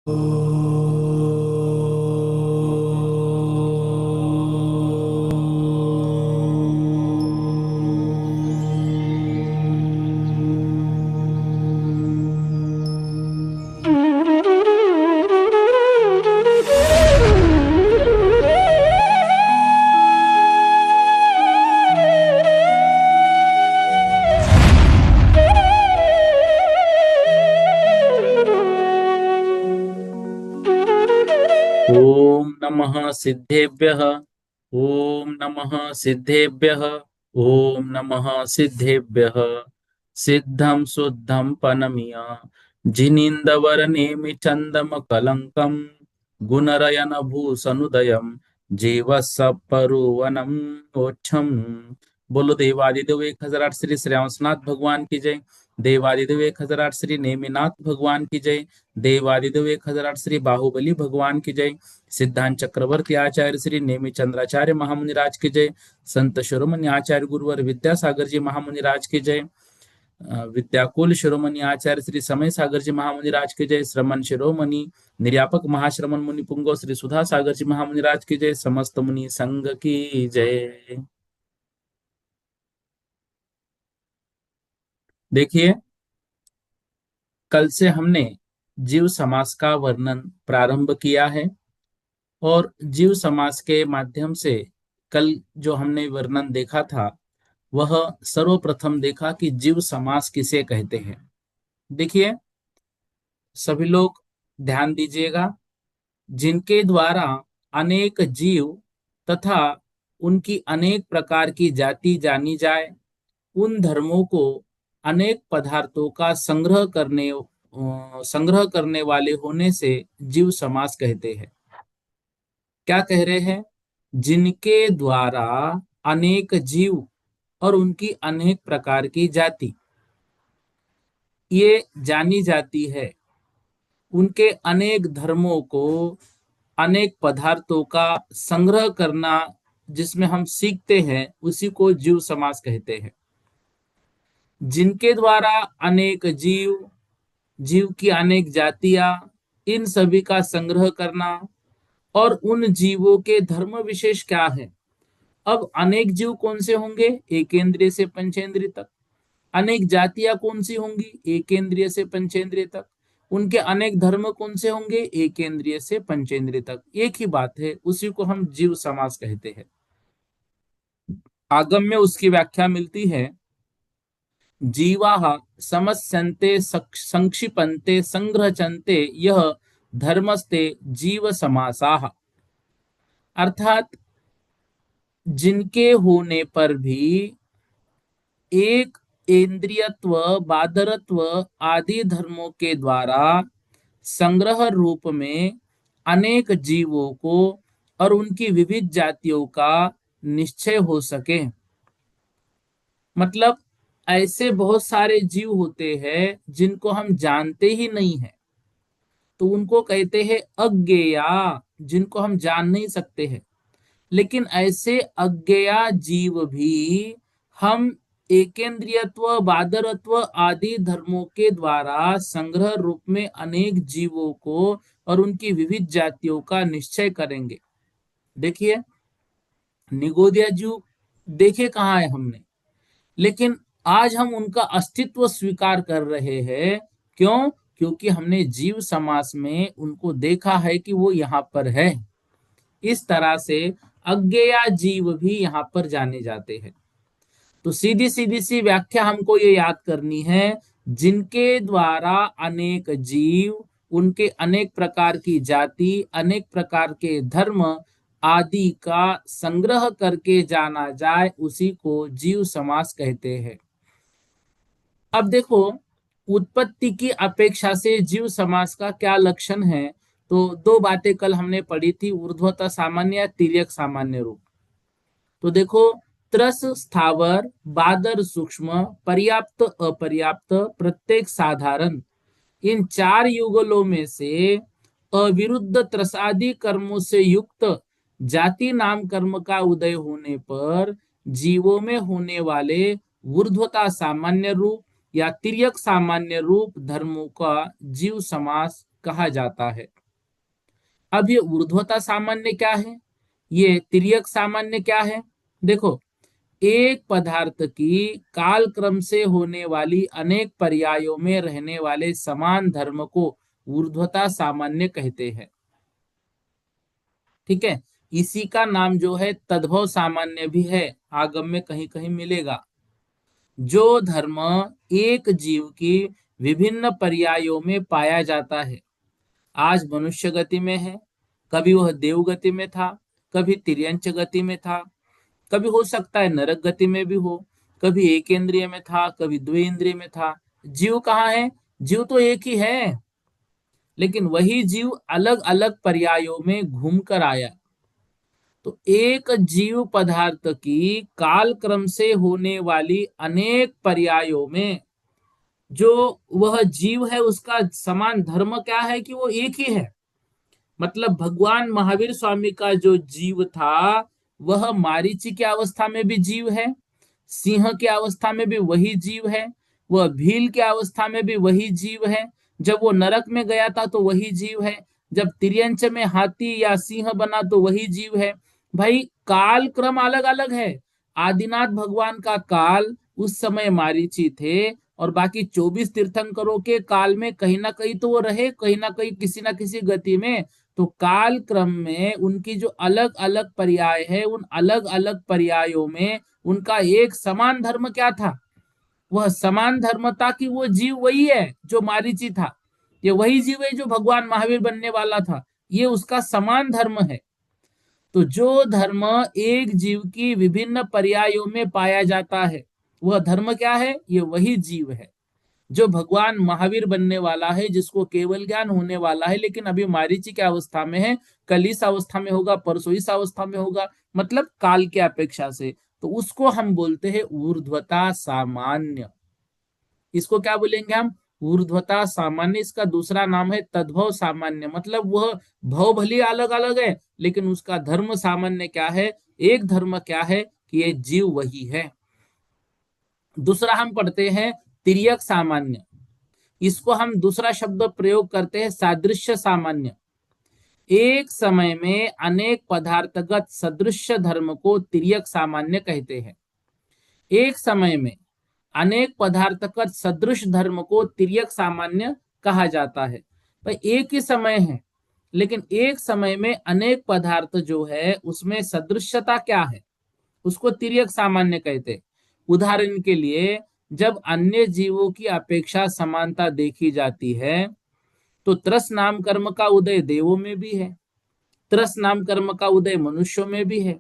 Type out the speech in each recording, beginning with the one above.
ओम नमः सिद्धेभ्यः। ओम नमः सिद्धेभ्यः। ओम नमः सिद्धेभ्यः। सिद्धं शुद्धं पनमिय जिनिंदवर नेमि चंदम कलंकम गुणरयन भूषनुदयम जीवसपरुवनम मोक्षम। बोलो देवादिदेव 1008 श्री श्रेयांसनाथ भगवान की जय। देवादिदेव 1008 श्री नेमिनाथ भगवान की जय। देवादिदेव 1008 श्री बाहुबली भगवान की जय। सिद्धांत चक्रवर्ती आचार्य श्री नेमि चंद्राचार्य महामुनि राज की जय। संत शिरोमणि आचार्य गुरुवर विद्यासागर जी महामुनि राज की जय। विद्याकुल शिरोमणि आचार्य श्री समय सागर जी महामुनि राज की जय। श्रमण शिरोमणि निर्यापक महाश्रमण मुनि पुंगव श्री सुधा सागर जी महामुनि राज की जय। समस्त मुनि संघ की जय। देखिए, कल से हमने जीव समास का वर्णन प्रारंभ किया है और जीव समास के माध्यम से कल जो हमने वर्णन देखा था वह सर्वप्रथम देखा कि जीव समास किसे कहते हैं। देखिए, सभी लोग ध्यान दीजिएगा। जिनके द्वारा अनेक जीव तथा उनकी अनेक प्रकार की जाति जानी जाए, उन धर्मों को अनेक पदार्थों का संग्रह करने वाले होने से जीव समास कहते हैं। क्या कह रहे हैं? जिनके द्वारा अनेक जीव और उनकी अनेक प्रकार की जाति ये जानी जाती है, उनके अनेक धर्मों को, अनेक पदार्थों का संग्रह करना जिसमें हम सीखते हैं, उसी को जीव समास कहते हैं। जिनके द्वारा अनेक जीव, जीव की अनेक जातियां, इन सभी का संग्रह करना और उन जीवों के धर्म विशेष क्या है। अब अनेक जीव कौन से होंगे? एकेंद्रिय से पंचेंद्रिय तक। अनेक जातियां कौन सी होंगी? एकेंद्रिय से पंचेंद्रिय तक। उनके अनेक धर्म कौन से होंगे? एकेंद्रिय से पंचेंद्रिय तक। एक ही बात है, उसी को हम जीव समास कहते हैं। आगम में उसकी व्याख्या मिलती है, जीवाः समस्यन्ते संक्षिपन्ते संग्रहचन्ते यह धर्मस्ते जीव समासाः। अर्थात जिनके होने पर भी एक इंद्रियत्व, बादरत्व आदि धर्मों के द्वारा संग्रह रूप में अनेक जीवों को और उनकी विविध जातियों का निश्चय हो सके। मतलब ऐसे बहुत सारे जीव होते हैं जिनको हम जानते ही नहीं है, तो उनको कहते हैं अज्ञेया, जिनको हम जान नहीं सकते हैं। लेकिन ऐसे अज्ञेया जीव भी हम एकेंद्रियत्व, बादरत्व आदि धर्मों के द्वारा संग्रह रूप में अनेक जीवों को और उनकी विविध जातियों का निश्चय करेंगे। देखिए, निगोदिया जीव देखे कहाँ है हमने, लेकिन आज हम उनका अस्तित्व स्वीकार कर रहे हैं। क्यों? क्योंकि हमने जीव समास में उनको देखा है कि वो यहाँ पर है। इस तरह से अज्ञेया जीव भी यहाँ पर जाने जाते हैं। तो सीधी सीधी सी व्याख्या हमको ये याद करनी है, जिनके द्वारा अनेक जीव, उनके अनेक प्रकार की जाति, अनेक प्रकार के धर्म आदि का संग्रह करके जाना जाए, उसी को जीव समास कहते हैं। अब देखो, उत्पत्ति की अपेक्षा से जीव समास का क्या लक्षण है। तो दो बातें कल हमने पढ़ी थी, ऊर्ध्वता सामान्य, तिर्यक सामान्य रूप। तो देखो, त्रस स्थावर, बादर सूक्ष्म, पर्याप्त अपर्याप्त, प्रत्येक साधारण, इन चार युगलों में से अविरुद्ध त्रसादि कर्मों से युक्त जाति नाम कर्म का उदय होने पर जीवों में होने वाले ऊर्ध्वता सामान्य रूप या तिर्यक सामान्य रूप धर्मों का जीव समास कहा जाता है। अब ये ऊर्ध्वता सामान्य क्या है, ये तिर्यक सामान्य क्या है? देखो, एक पदार्थ की काल क्रम से होने वाली अनेक पर्यायों में रहने वाले समान धर्म को ऊर्ध्वता सामान्य कहते हैं। ठीक है, इसी का नाम जो है तद्भव सामान्य भी है, आगम में कहीं कहीं मिलेगा। जो धर्म एक जीव की विभिन्न पर्यायों में पाया जाता है, आज मनुष्य गति में है, कभी वह देव गति में था, कभी तिर्यंच गति में था, कभी हो सकता है नरक गति में भी हो, कभी एक इंद्रिय में था, कभी द्विइंद्रिय में था। जीव कहाँ है? जीव तो एक ही है, लेकिन वही जीव अलग अलग पर्यायों में घूम कर आया। तो एक जीव पदार्थ की काल क्रम से होने वाली अनेक पर्यायों में जो वह जीव है उसका समान धर्म क्या है कि वो एक ही है। मतलब भगवान महावीर स्वामी का जो जीव था वह मारीची की अवस्था में भी जीव है, सिंह की अवस्था में भी वही जीव है, वह भील की अवस्था में भी वही जीव है, जब वो नरक में गया था तो वही जीव है, जब तिर्यंच में हाथी या सिंह बना तो वही जीव है। भाई काल क्रम अलग अलग है। आदिनाथ भगवान का काल उस समय मारीची थे, और बाकी 24 तीर्थंकरों के काल में कहीं ना कहीं तो वो रहे, कहीं ना कहीं किसी ना किसी गति में। तो काल क्रम में उनकी जो अलग अलग पर्याय है, उन अलग अलग पर्यायों में उनका एक समान धर्म क्या था? वह समान धर्म था कि वो जीव वही है जो मारीची था, ये वही जीव है जो भगवान महावीर बनने वाला था, ये उसका समान धर्म है। तो जो धर्म एक जीव की विभिन्न पर्यायों में पाया जाता है, वह धर्म क्या है? ये वही जीव है जो भगवान महावीर बनने वाला है, जिसको केवल ज्ञान होने वाला है, लेकिन अभी मारीची की अवस्था में है, कल इस अवस्था में होगा, परसों इस अवस्था में होगा, मतलब काल की अपेक्षा से। तो उसको हम बोलते हैं ऊर्ध्वता सामान्य। इसको क्या बोलेंगे हम? ऊर्ध्वता सामान्य। इसका दूसरा नाम है तद्भव सामान्य। मतलब वह भव भली अलग अलग है, लेकिन उसका धर्म सामान्य क्या है? एक धर्म क्या है कि ये जीव वही है। दूसरा हम पढ़ते हैं तिर्यक सामान्य। इसको हम दूसरा शब्द प्रयोग करते हैं सादृश्य सामान्य। एक समय में अनेक पदार्थगत सदृश्य धर्म को तिर्यक सामान्य कहते हैं। एक समय में अनेक पदार्थगत सदृश धर्म को तिर्यक सामान्य कहा जाता है। भाई एक ही समय है, लेकिन एक समय में अनेक पदार्थ जो है उसमें सदृश्यता क्या है, उसको तिर्यक सामान्य कहते हैं। उदाहरण के लिए, जब अन्य जीवों की अपेक्षा समानता देखी जाती है, तो त्रस नाम कर्म का उदय देवों में भी है, त्रस नाम कर्म का उदय मनुष्यों में भी है,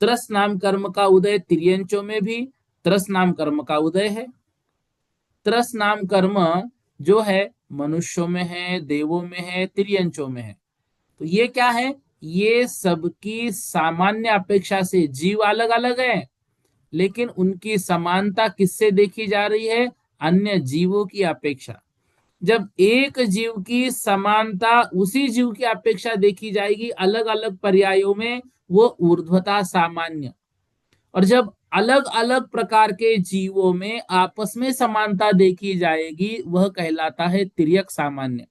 त्रस नाम कर्म का उदय तिर्यंचों में भी त्रस नाम कर्म का उदय है। त्रस नाम कर्म जो है मनुष्यों में है, देवों में है, तिर्यंचों में है। तो ये क्या है? ये सबकी सामान्य अपेक्षा से जीव अलग अलग है, लेकिन उनकी समानता किससे देखी जा रही है? अन्य जीवों की अपेक्षा। जब एक जीव की समानता उसी जीव की अपेक्षा देखी जाएगी अलग अलग पर्यायों में, वो ऊर्ध्वता सामान्य। और जब अलग अलग प्रकार के जीवों में आपस में समानता देखी जाएगी, वह कहलाता है तिर्यक सामान्य।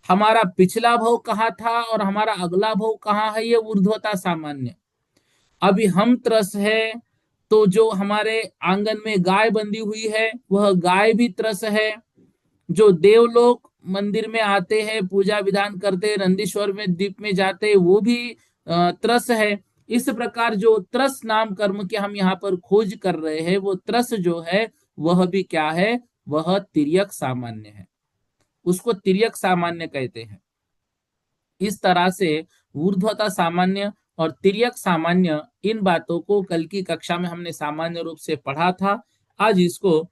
हमारा पिछला भव कहाँ था और हमारा अगला भव कहाँ है, ये ऊर्ध्वता सामान्य। अभी हम त्रस है, तो जो हमारे आंगन में गाय बंधी हुई है वह गाय भी त्रस है। जो देवलोक मंदिर में आते हैं, पूजा विधान करते हैं, नंदीश्वर में दीप में जाते हैं, वो भी त्रस है। इस प्रकार जो त्रस नाम कर्म के हम यहाँ पर खोज कर रहे हैं, वो त्रस जो है वह भी क्या है? वह तिर्यक सामान्य है, उसको तिर्यक सामान्य कहते हैं। इस तरह से ऊर्ध्वता सामान्य और तिर्यक सामान्य, इन बातों को कल की कक्षा में हमने सामान्य रूप से पढ़ा था। आज इसको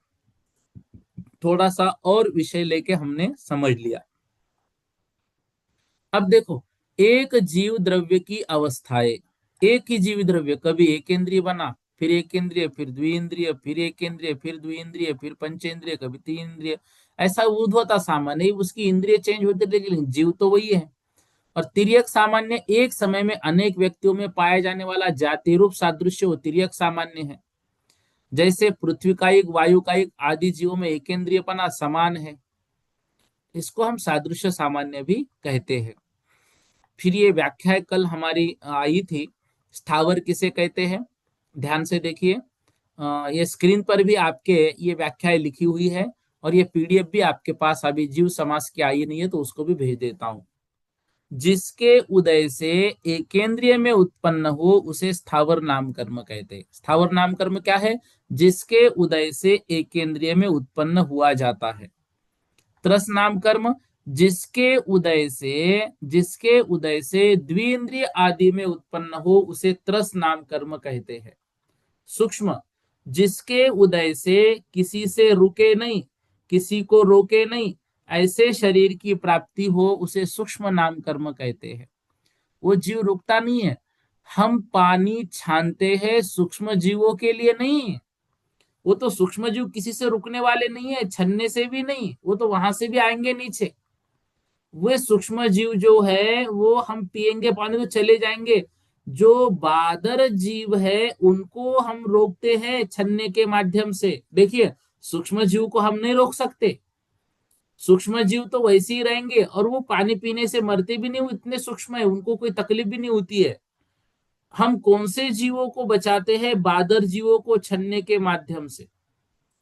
थोड़ा सा और विषय लेके हमने समझ लिया। अब देखो, एक जीव द्रव्य की अवस्थाएं, एक ही जीव द्रव्य कभी एक इंद्रिय बना, फिर एक इंद्रिय, फिर द्विइंद्रिय, फिर एक इंद्रिय, फिर द्विइंद्रिय, फिर पंचेंद्रिय, कभी तीन इंद्रिय, ऐसा ऊर्ध्वता सामान्य। उसकी इंद्रिय चेंज होती, लेकिन जीव तो वही है। और तिर्यक सामान्य, एक समय में अनेक व्यक्तियों में पाया जाने वाला जाति रूप सादृश्य वो तिर्यक सामान्य है। जैसे पृथ्वी का एक, वायु का एक आदि जीवों में एक इंद्रियपना समान है। इसको हम सादृश्य सामान्य भी कहते हैं। फिर ये व्याख्या कल हमारी आई थी, स्थावर किसे कहते हैं। ध्यान से देखिए, ये स्क्रीन पर भी आपके ये व्याख्याएं लिखी हुई है, और ये पीडीएफ भी आपके पास अभी जीव समास की आई नहीं है तो उसको भी भेज देता हूं। जिसके उदय से एकेंद्रिय में उत्पन्न हो उसे स्थावर नाम कर्म कहते हैं। स्थावर नाम कर्म क्या है? जिसके उदय से एकेंद्रिय में उत्पन्न हुआ जाता है। त्रस नाम कर्म, जिसके उदय से द्विइंद्रिय आदि में उत्पन्न हो उसे त्रस नाम कर्म कहते हैं। सूक्ष्म, जिसके उदय से किसी से रुके नहीं, किसी को रोके नहीं, ऐसे शरीर की प्राप्ति हो उसे सूक्ष्म नाम कर्म कहते हैं। वो जीव रुकता नहीं है। हम पानी छानते हैं सूक्ष्म जीवों के लिए नहीं। वो तो सूक्ष्म जीव किसी से रुकने वाले नहीं है, छन्ने से भी नहीं, वो तो वहां से भी आएंगे नीचे। वे सूक्ष्म जीव जो है वो हम पिएंगे पानी तो चले जाएंगे। जो बादर जीव है उनको हम रोकते हैं छन्ने के माध्यम से। देखिए, सूक्ष्म जीव को हम नहीं रोक सकते। सूक्ष्म जीव तो वैसे ही रहेंगे, और वो पानी पीने से मरते भी नहीं, वो इतने सूक्ष्म है, उनको कोई तकलीफ भी नहीं होती है। हम कौन से जीवों को बचाते हैं? बादर जीवों को छन्ने के माध्यम से।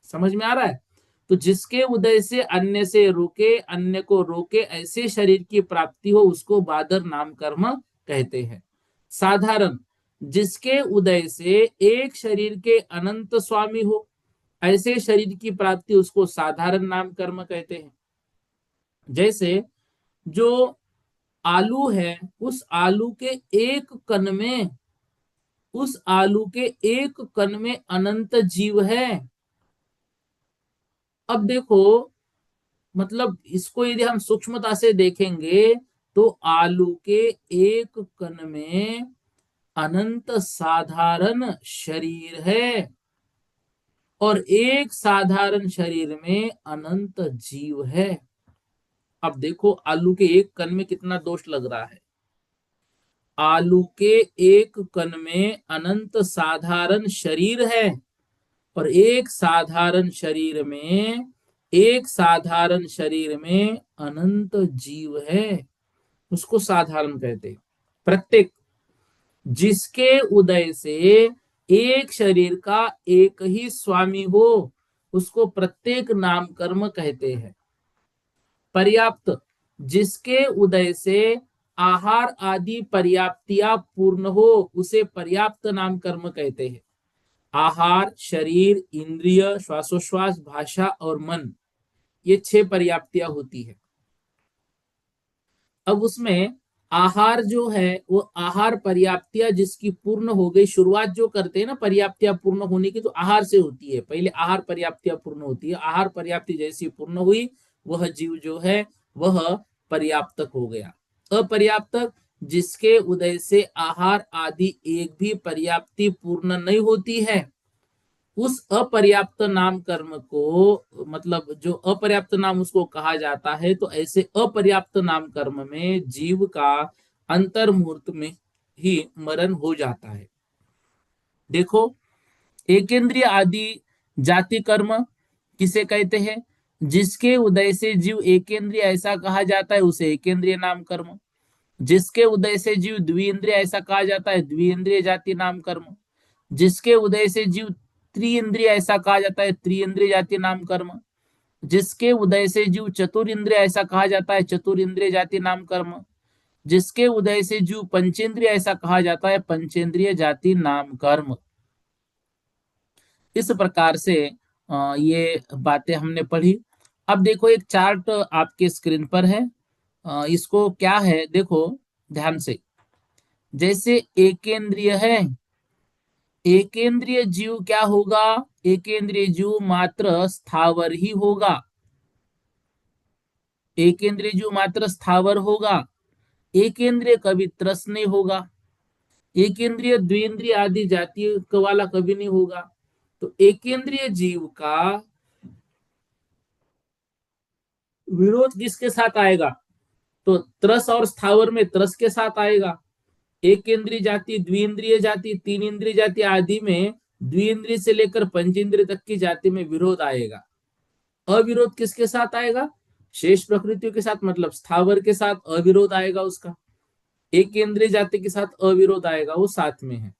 समझ में आ रहा है? तो जिसके उदय से अन्य से रुके, अन्य को रोके, ऐसे शरीर की प्राप्ति हो उसको बादर नाम कर्म कहते हैं। साधारण, जिसके उदय से एक शरीर के अनंत स्वामी हो, ऐसे शरीर की प्राप्ति उसको साधारण नाम कर्म कहते हैं। जैसे जो आलू है, उस आलू के एक कण में, उस आलू के एक कण में अनंत जीव है। अब देखो, मतलब इसको यदि हम सूक्ष्मता से देखेंगे तो आलू के एक कण में अनंत साधारण शरीर है, और एक साधारण शरीर में अनंत जीव है। अब देखो आलू के एक कण में कितना दोष लग रहा है। आलू के एक कण में अनंत साधारण शरीर है, और एक साधारण शरीर में अनंत जीव है, उसको साधारण कहते हैं। प्रत्येक, जिसके उदय से एक शरीर का एक ही स्वामी हो उसको प्रत्येक नाम कर्म कहते हैं। पर्याप्त, जिसके उदय से आहार आदि पर्याप्तियां पूर्ण हो उसे पर्याप्त नाम कर्म कहते हैं। आहार, शरीर, इंद्रिय, श्वासोश्वास, भाषा और मन, ये 6 पर्याप्तियां होती है। अब उसमें आहार जो है वो आहार पर्याप्तियां जिसकी पूर्ण हो गई, शुरुआत जो करते हैं ना पर्याप्तियां पूर्ण होने की, तो आहार से होती है। पहले आहार पर्याप्तियां पूर्ण होती है, आहार पर्याप्ति जैसी पूर्ण हुई वह जीव जो है वह पर्याप्तक हो गया। अपर्याप्तक, जिसके उदय से आहार आदि एक भी पर्याप्ति पूर्ण नहीं होती है, उस अपर्याप्त नाम कर्म को, मतलब जो अपर्याप्त नाम उसको कहा जाता है। तो ऐसे अपर्याप्त नाम कर्म में जीव का अंतर मुहूर्त में ही मरण हो जाता है। देखो, एकेंद्रिय आदि जाति कर्म किसे कहते हैं? जिसके उदय से जीव एकेंद्रिय ऐसा कहा जाता है उसे एकेंद्रिय नाम कर्म। जिसके उदय से जीव द्विइंद्रिय ऐसा कहा जाता है द्विइंद्रिय जाति नाम कर्म। जिसके उदय से जीव त्रिइंद्रिय ऐसा कहा जाता है त्रिइंद्रिय जाति नाम कर्म। जिसके उदय से जीव चतुरिंद्रिय ऐसा कहा जाता है चतुरिंद्रिय जाति नाम कर्म। जिसके उदय से जीव पंचेंद्रिय ऐसा कहा जाता है पंचेंद्रिय जाति नाम कर्म। इस प्रकार से ये बातें हमने पढ़ी। अब देखो एक चार्ट आपके स्क्रीन पर है, इसको क्या है देखो ध्यान से। जैसे एकेंद्रिय है, एकेंद्रिय जीव क्या होगा? एकेंद्रिय जीव मात्र स्थावर ही होगा। एकेंद्रिय जीव मात्र स्थावर होगा, एकेंद्रिय कभी त्रस्त नहीं होगा। एकेंद्रिय द्विइंद्रिय आदि जाति वाला कभी नहीं होगा। तो एकेंद्रिय जीव का विरोध किसके साथ आएगा? तो त्रस और स्थावर में त्रस के साथ आएगा। एक इंद्रिय जाति, द्विइंद्रिय जाति, तीन इंद्रिय जाति आदि में द्विइंद्रिय से लेकर पंचेंद्रिय तक की जाति में विरोध आएगा। अविरोध किसके साथ आएगा? शेष प्रकृतियों के साथ मतलब स्थावर के साथ अविरोध आएगा उसका, एक केंद्रीय जाति के साथ अविरोध आएगा, वो साथ में है।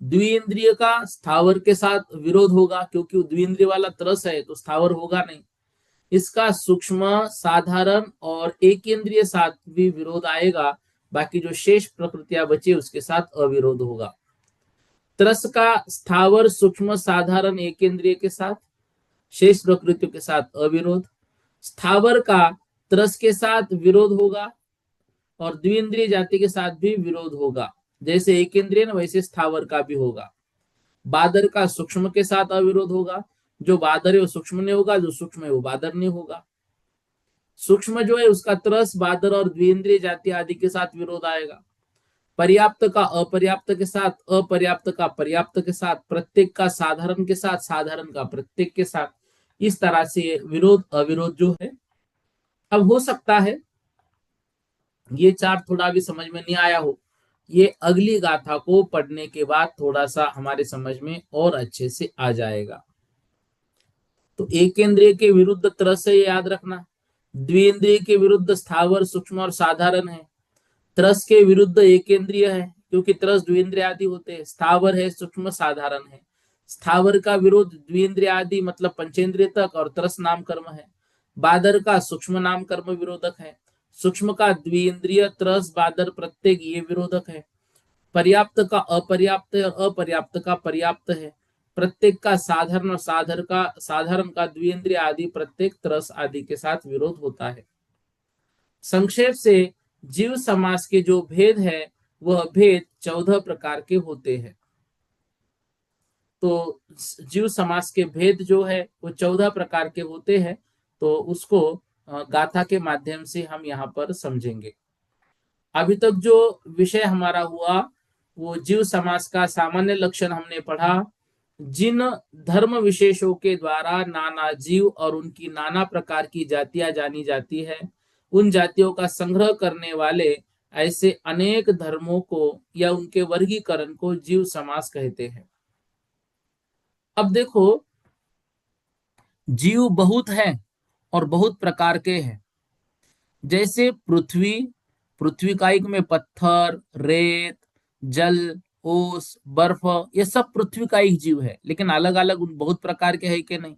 द्विइंद्रिय का स्थावर के साथ विरोध होगा, क्योंकि द्विइंद्रिय वाला तरस है तो स्थावर होगा नहीं। इसका सूक्ष्म, साधारण और एक इंद्रिय साथ भी विरोध आएगा, बाकी जो शेष प्रकृतियां बची उसके साथ अविरोध होगा। तरस का स्थावर, सूक्ष्म, साधारण, एक इंद्रिय के साथ, शेष प्रकृतियों के साथ अविरोध। स्थावर का तरस के साथ विरोध होगा और द्विइंद्रिय जाति के साथ भी विरोध होगा, जैसे एक इंद्रिय ना वैसे स्थावर का भी होगा। बादर का सूक्ष्म के साथ अविरोध होगा, जो बादर है वो सूक्ष्म नहीं होगा, जो सूक्ष्म है वो बादर नहीं होगा। सूक्ष्म जो है उसका तरस, बादर और द्विइंद्रिय जाति आदि के साथ विरोध आएगा। पर्याप्त का अपर्याप्त के साथ, अपर्याप्त का पर्याप्त के साथ, प्रत्येक का साधारण के साथ, साधारण का प्रत्येक के साथ, इस तरह से विरोध अविरोध जो है। अब हो सकता है ये चार्ट थोड़ा भी समझ में नहीं आया हो, ये अगली गाथा को पढ़ने के बाद थोड़ा सा हमारे समझ में और अच्छे से आ जाएगा। तो एक इंद्रिय के विरुद्ध तरस से याद रखना, द्विइंद्रिय के विरुद्ध स्थावर, सूक्ष्म और साधारण है। तरस के विरुद्ध एक इंद्रिय है, क्योंकि तरस द्विइंद्रिय आदि होते हैं। स्थावर है, सूक्ष्म, साधारण है। स्थावर का विरोध द्विइंद्रिय आदि मतलब पंचेंद्रिय तक और तरस नाम कर्म है। बादर का सूक्ष्म नाम कर्म विरोधक है। सूक्ष्म का द्विइंद्रिय, तरस, बादर, प्रत्येक ये विरोधक है। पर्याप्त का अपर्याप्त है और अपर्याप्त का पर्याप्त है। प्रत्येक का साधारण और साधारण का द्विइंद्रिय आदि प्रत्येक, तरस आदि के साथ विरोध होता है। संक्षेप से जीव समास के जो भेद है वह भेद 14 प्रकार के होते हैं। तो जीव समास के भेद जो है वो 14 प्रकार के होते हैं, तो उसको गाथा के माध्यम से हम यहाँ पर समझेंगे। अभी तक जो विषय हमारा हुआ वो जीव समास का सामान्य लक्षण हमने पढ़ा। जिन धर्म विशेषों के द्वारा नाना जीव और उनकी नाना प्रकार की जातियां जानी जाती है, उन जातियों का संग्रह करने वाले ऐसे अनेक धर्मों को या उनके वर्गीकरण को जीव समास कहते हैं। अब देखो, जीव बहुत हैं और बहुत प्रकार के हैं। जैसे पृथ्वी, पृथ्वी कायिक में पत्थर, रेत, जल, ओस, बर्फ, ये सब पृथ्वी का एक जीव है, लेकिन अलग अलग बहुत प्रकार के है कि नहीं।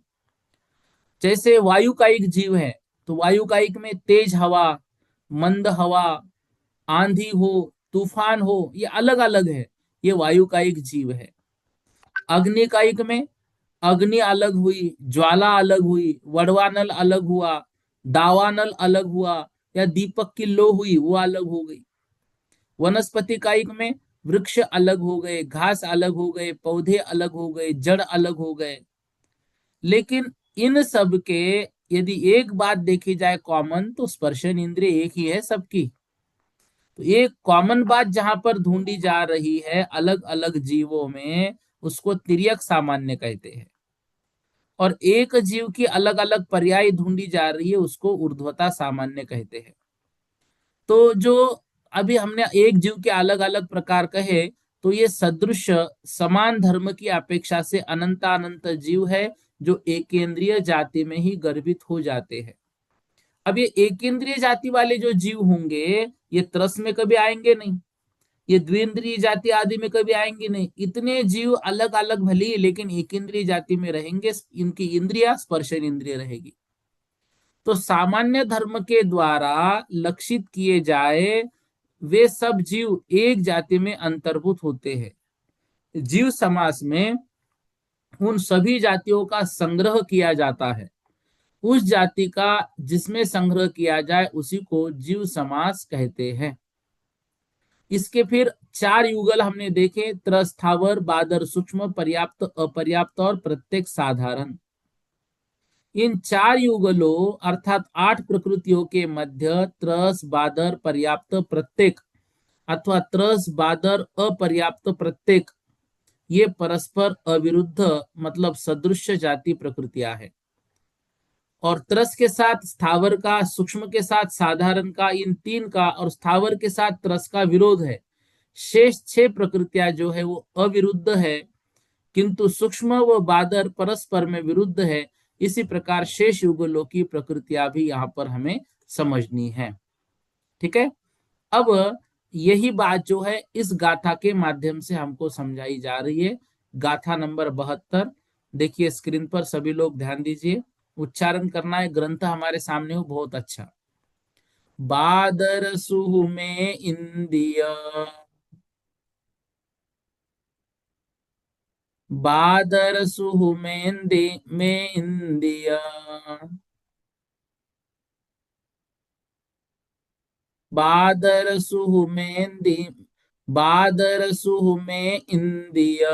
जैसे वायु का एक जीव है, तो वायु का एक में तेज हवा, मंद हवा, आंधी हो, तूफान हो, ये अलग अलग है, ये वायु का एक जीव है। अग्नि का एक में अग्नि अलग हुई, ज्वाला अलग हुई, वड़वानल अलग हुआ, दावानल अलग हुआ, या दीपक की लो हुई वो अलग हो गई। वनस्पति कायिक में वृक्ष अलग हो गए, घास अलग हो गए, पौधे अलग हो गए, जड़ अलग हो गए। लेकिन इन सब के यदि एक बात देखी जाए कॉमन, तो स्पर्शन इंद्रिय एक ही है सबकी। तो एक कॉमन बात जहां पर ढूंढी जा रही है अलग अलग जीवों में, उसको तिर्यक सामान्य कहते हैं। और एक जीव की अलग अलग पर्याय ढूंढी जा रही है, उसको ऊर्ध्वता सामान्य कहते हैं। तो जो अभी हमने एक जीव के अलग अलग प्रकार कहे, तो ये सदृश समान धर्म की अपेक्षा से अनंत जीव है, जो एकेंद्रिय जाति में ही गर्भित हो जाते हैं। अब ये एकेंद्रिय जाति वाले जो जीव होंगे, ये त्रस में कभी आएंगे नहीं, ये द्विंद्रिय जाति आदि में कभी आएंगे नहीं। इतने जीव अलग अलग भले लेकिन एकेंद्रिय जाति में रहेंगे, इनकी इंद्रिया स्पर्शन इंद्रिय रहेगी। तो सामान्य धर्म के द्वारा लक्षित किए जाए वे सब जीव एक जाति में अंतर्भूत होते हैं। जीव समास में उन सभी जातियों का संग्रह किया जाता है। उस जाति का जिसमें संग्रह किया जाए उसी को जीव समास कहते हैं। इसके फिर 4 युगल हमने देखे, त्रस्थावर, बादर, सूक्ष्म, पर्याप्त, अपर्याप्त और प्रत्येक साधारण। इन 4 युगलों अर्थात 8 प्रकृतियों के मध्य त्रस, बादर, पर्याप्त, प्रत्येक अथवा त्रस, बादर, अपर्याप्त, प्रत्येक, ये परस्पर अविरुद्ध मतलब सदृश जाति प्रकृतियां है। और त्रस के साथ स्थावर का, सूक्ष्म के साथ साधारण का, इन 3 का और स्थावर के साथ त्रस का विरोध है। शेष 6 प्रकृतियां जो है वो अविरुद्ध है, किंतु सूक्ष्म व बादर परस्पर में विरुद्ध है, इसी प्रकार शेष युगलों की प्रकृतियां भी यहाँ पर हमें समझनी है। ठीक है। अब यही बात जो है इस गाथा के माध्यम से हमको समझाई जा रही है। गाथा नंबर 72 देखिए स्क्रीन पर, सभी लोग ध्यान दीजिए, उच्चारण करना है, ग्रंथ हमारे सामने हो बहुत अच्छा। बादर सुह में इंदिया, बादर सुह में इंदिया, बादर सुह में बादर सुह में इंदिया,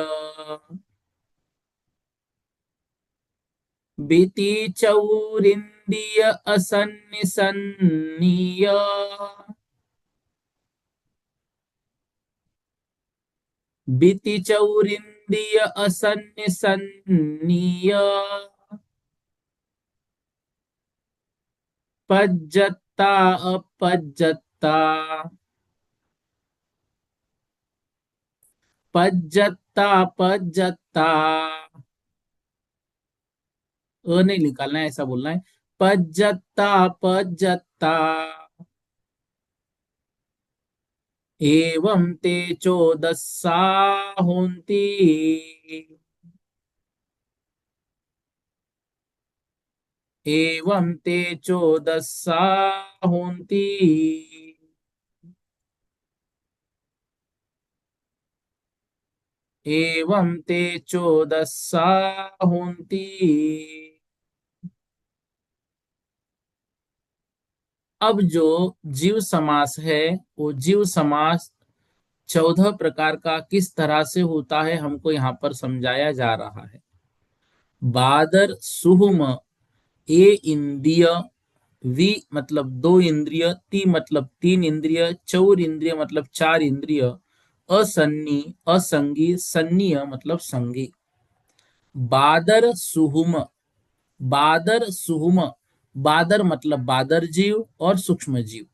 बीती चौरिंदिय असन्नि सन्निय, बीती चौरिंदिय असन्नि सन्निय, पज्जत्ता अपज्जत्ता, पज्जत्ता पज्जत्ता, नहीं निकालना है, ऐसा बोलना है, पज्जत्ता पज्जत्ता, एवं ते चोदस्सा होन्ति, एवं ते चोदस्सा होन्ति, एवं ते चोदस्सा होन्ति। अब जो जीव समास है, वो जीव समास 14 प्रकार का किस तरह से होता है हमको यहाँ पर समझाया जा रहा है। बादर सुहुम, ए इंद्रिय, वी मतलब दो इंद्रिय, ती मतलब तीन इंद्रिय, चौर इंद्रिय मतलब चार इंद्रिय, असन्नी असंगी, सन्नीय मतलब संगी। बादर सुहुम, बादर सुहुम, बादर मतलब बादर जीव और सूक्ष्म जीव,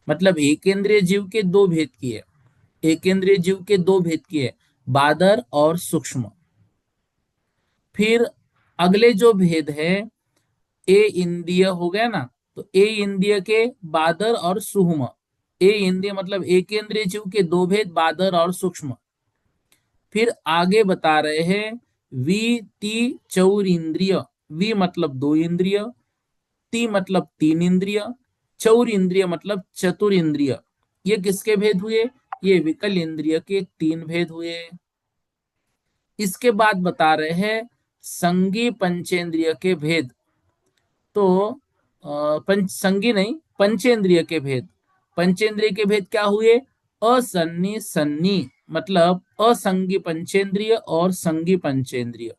मतलब एक इंद्रिय जीव के दो भेद किए, एक इंद्रिय जीव के दो भेद किए, बादर और सूक्ष्म। फिर अगले जो भेद है ए इंद्रिय हो गया ना, तो ए इंद्रिय के बादर और सुहुम, ए इंद्रिय मतलब एक इंद्रिय जीव के दो भेद, बादर और सूक्ष्म। फिर आगे बता रहे हैं वी ती चौर इंद्रिय, वी मतलब दो इंद्रिय, ती मतलब तीन इंद्रिय, चौर इंद्रिय मतलब चतुर इंद्रिय। ये किसके भेद हुए? ये विकल इंद्रिय के तीन भेद हुए। इसके बाद बता रहे हैं संगी पंचेंद्रिय के भेद। तो पंच संगी नहीं, पंचेंद्रिय के भेद। पंचेंद्रिय के भेद क्या हुए? असन्नी सन्नी मतलब असंगी पंचेंद्रिय और संगी पंचेंद्रिय।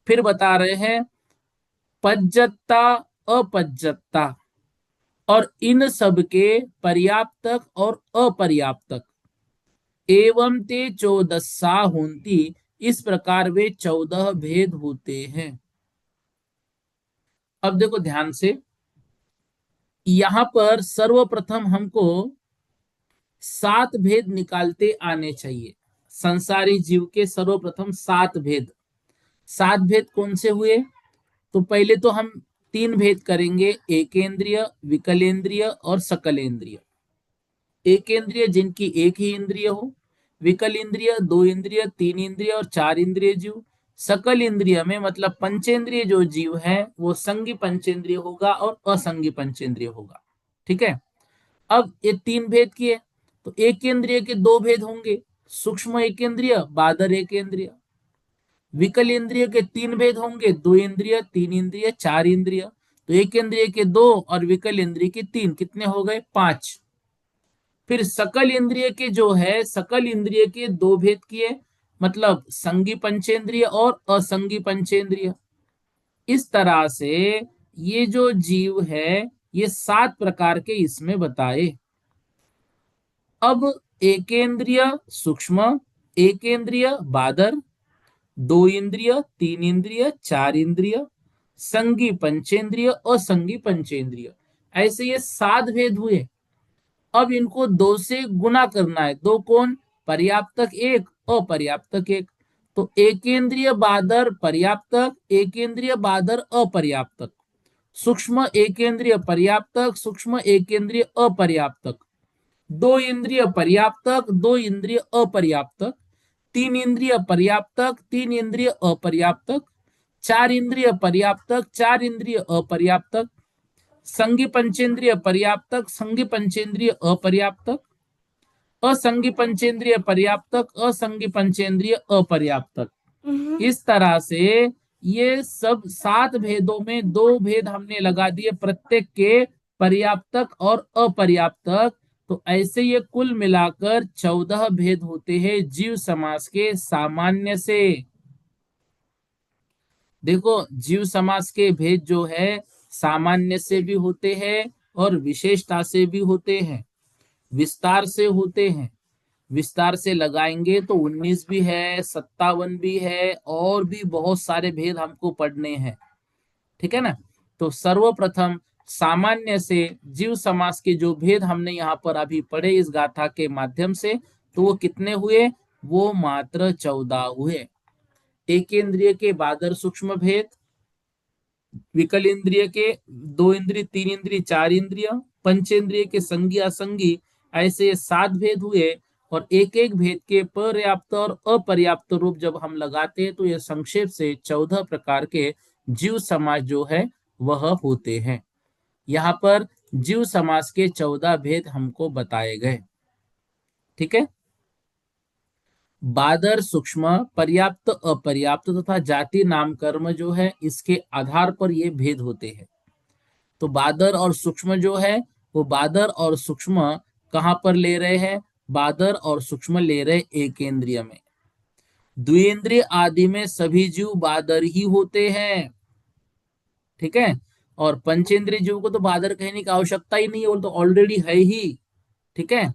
फिर बता रहे हैं पज्जत्ता अपज्जत्ता, और इन सब के पर्याप्तक और अपर्याप्तक। एवं ते चौदस्सा होती, इस प्रकार वे 14 भेद होते हैं। अब देखो ध्यान से, यहां पर सर्वप्रथम हमको 7 भेद निकालते आने चाहिए। संसारी जीव के सर्वप्रथम 7 भेद। 7 भेद कौन से हुए? तो पहले तो हम 3 भेद करेंगे, एकेंद्रिय, विकलेंद्रिय और सकलेंद्रिय। एक इंद्रिय जिनकी एक ही इंद्रिय हो, विकल इंद्रिय दो इंद्रिय, तीन इंद्रिय और चार इंद्रिय जीव। सकल इंद्रिय में मतलब पंचेंद्रिय जो जीव है वो संगी पंचेंद्रिय होगा और असंगी पंचेंद्रिय होगा। ठीक है। अब ये 3 भेद किए, तो एक इंद्रिय के 2 भेद होंगे, सूक्ष्म एक इंद्रिय, बादर एक इंद्रिय। विकल इंद्रिय के 3 भेद होंगे, दो इंद्रिय, तीन इंद्रिय, चार इंद्रिय। तो एक इंद्रिय के 2 और विकल इंद्रिय के 3, कितने हो गए? 5। फिर सकल इंद्रिय के जो है, सकल इंद्रिय के 2 भेद किए, मतलब संगी पंचेंद्रिय और असंगी पंचेंद्रिय। इस तरह से ये जो जीव है ये 7 प्रकार के इसमें बताए। अब एकेंद्रिय सूक्ष्म, एकेंद्रिय बादर, दो इंद्रिय, तीन इंद्रिय, चार इंद्रिय, संगी पंचेंद्रिय, असंगी पंचेंद्रिय, ऐसे ये 7 भेद हुए। अब इनको 2 से गुना करना है। दो कौन? पर्याप्तक एक, अपर्याप्तक एक। तो एकेंद्रीय बादर पर्याप्तक, एकेंद्रीय बादर अपर्याप्तक, सूक्ष्म एकेंद्रीय पर्याप्तक, सूक्ष्म एकेंद्रीय अपर्याप्तक, दो इंद्रिय पर्याप्तक, दो इंद्रिय अपर्याप्तक, तीन इंद्रिय पर्याप्तक, तीन इंद्रिय अपर्याप्तक, चार इंद्रिय पर्याप्तक, चार इंद्रिय अपर्याप्तक, संघी पंचेंद्रिय पर्याप्तक, संघी पंचेंद्रिय अपर्याप्तक, असंगी पंचेंद्रिय पर्याप्तक, असंगी पंचेंद्रिय अपर्याप्तक। इस तरह से ये सब 7 भेदों में 2 भेद हमने लगा दिए प्रत्येक के पर्याप्तक और अपर्याप्तक। तो ऐसे ये कुल मिलाकर 14 भेद होते हैं जीव समास के सामान्य से। देखो, जीव समास के भेद जो है सामान्य से भी होते हैं और विशेषता से भी होते हैं, विस्तार से होते हैं। विस्तार से लगाएंगे तो 19 भी है, 57 भी है, और भी बहुत सारे भेद हमको पढ़ने हैं। ठीक है ना। तो सर्वप्रथम सामान्य से जीव समास के जो भेद हमने यहाँ पर अभी पढ़े इस गाथा के माध्यम से, तो वो कितने हुए? वो मात्र 14 हुए। एकेंद्रिय के बादर सूक्ष्म भेद, विकल इंद्रिय के 2 इंद्रिय, 3 इंद्रिय, 4 इंद्रिय, पंचेंद्रिय के संगी असंगी, ऐसे 7 भेद हुए। और एक एक भेद के पर्याप्त और अपर्याप्त रूप जब हम लगाते हैं तो यह संक्षेप से 14 प्रकार के जीव समास जो है वह होते हैं। यहाँ पर जीव समास के 14 भेद हमको बताए गए। ठीक है। बादर सूक्ष्म, पर्याप्त अपर्याप्त तथा जाति नाम कर्म जो है इसके आधार पर ये भेद होते हैं। तो बादर और सूक्ष्म जो है वो बादर और सूक्ष्म कहां पर ले रहे हैं? बादर और सूक्ष्म ले रहे एक इंद्रिय में। द्विइंद्रिय आदि में सभी जीव बादर ही होते हैं। ठीक है। और पंचेंद्रिय जीव को तो बादर कहने की आवश्यकता ही नहीं है, वो तो ऑलरेडी है ही। ठीक है।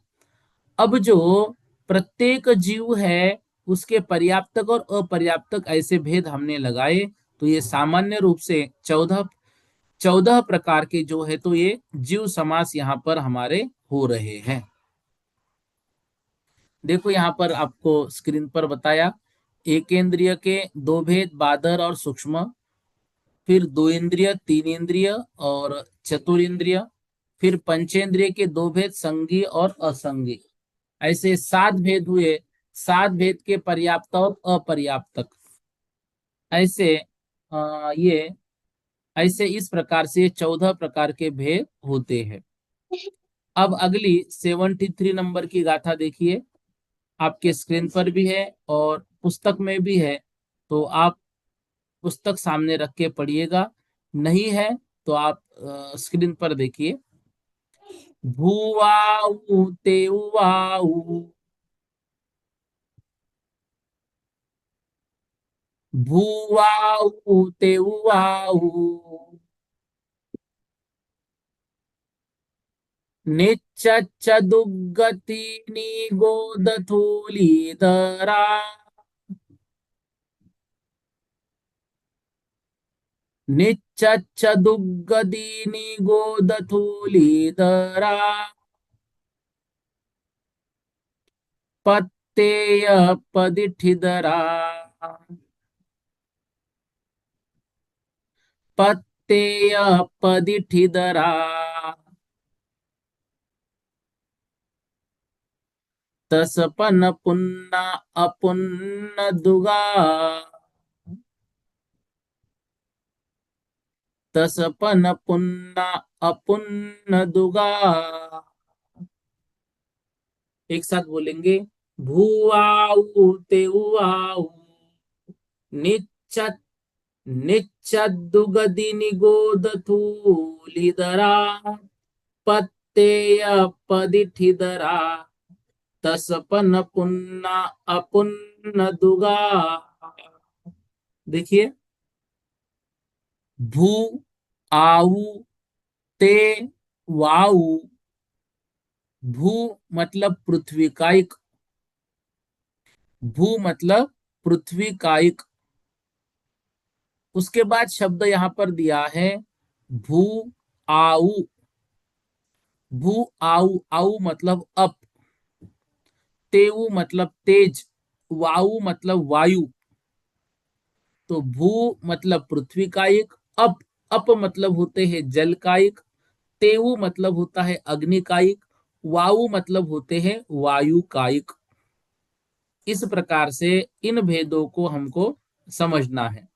अब जो प्रत्येक जीव है उसके पर्याप्तक और अपर्याप्तक ऐसे भेद हमने लगाए, तो ये सामान्य रूप से 14 प्रकार के जो है तो ये जीव समास यहाँ पर हमारे हो रहे हैं। देखो यहाँ पर आपको स्क्रीन पर बताया, एक इंद्रिय के 2 भेद बादर और सूक्ष्म, फिर 2 इंद्रिय, 3 इंद्रिय और चतुर्ंद्रिय, फिर पंचेंद्रिय के 2 भेद संगी और असंगी, ऐसे 7 भेद हुए। 7 भेद के पर्याप्त और अपर्याप्तक, ऐसे ये ऐसे इस प्रकार से 14 प्रकार के भेद होते हैं। अब अगली 73 नंबर की गाथा देखिए, आपके स्क्रीन पर भी है और पुस्तक में भी है, तो आप पुस्तक सामने रख के पढ़िएगा। नहीं है तो आप स्क्रीन पर देखिए। भूवाऊ तेउवाऊ, भूवाऊ तेउवाऊ, निच्चच्चदुग्गतीनि गोदधूलिधरा, निच्चच्चदुग्गदीनि गोदधूलिधरा, पत्तेय पदिठिधरा, पत्तेय पदिठिधरा, तसपन पुन्ना अपुन्न दुगा, तसपन पुन्ना अपुन्न दुगा। एक साथ बोलेंगे, भूआऊ तेउआऊ, निच्चत निच्चद्दुगदि निगोदथूलिदरा, पत्तेय पदिठिदरा, तसपन पुन्ना अपुन्न दुगा। देखिए, भू आऊ ते वाऊ, भू मतलब पृथ्वी कायिक, भू मतलब पृथ्वी कायिक। उसके बाद शब्द यहां पर दिया है भू आऊ, भू आऊ, आऊ मतलब अप, तेऊ मतलब तेज, वायु मतलब वायु। तो भू मतलब पृथ्वी कायिक, अप मतलब होते हैं जल कायिक, तेऊ मतलब होता है अग्नि कायिक, वायु मतलब होते हैं वायु कायिक। इस प्रकार से इन भेदों को हमको समझना है।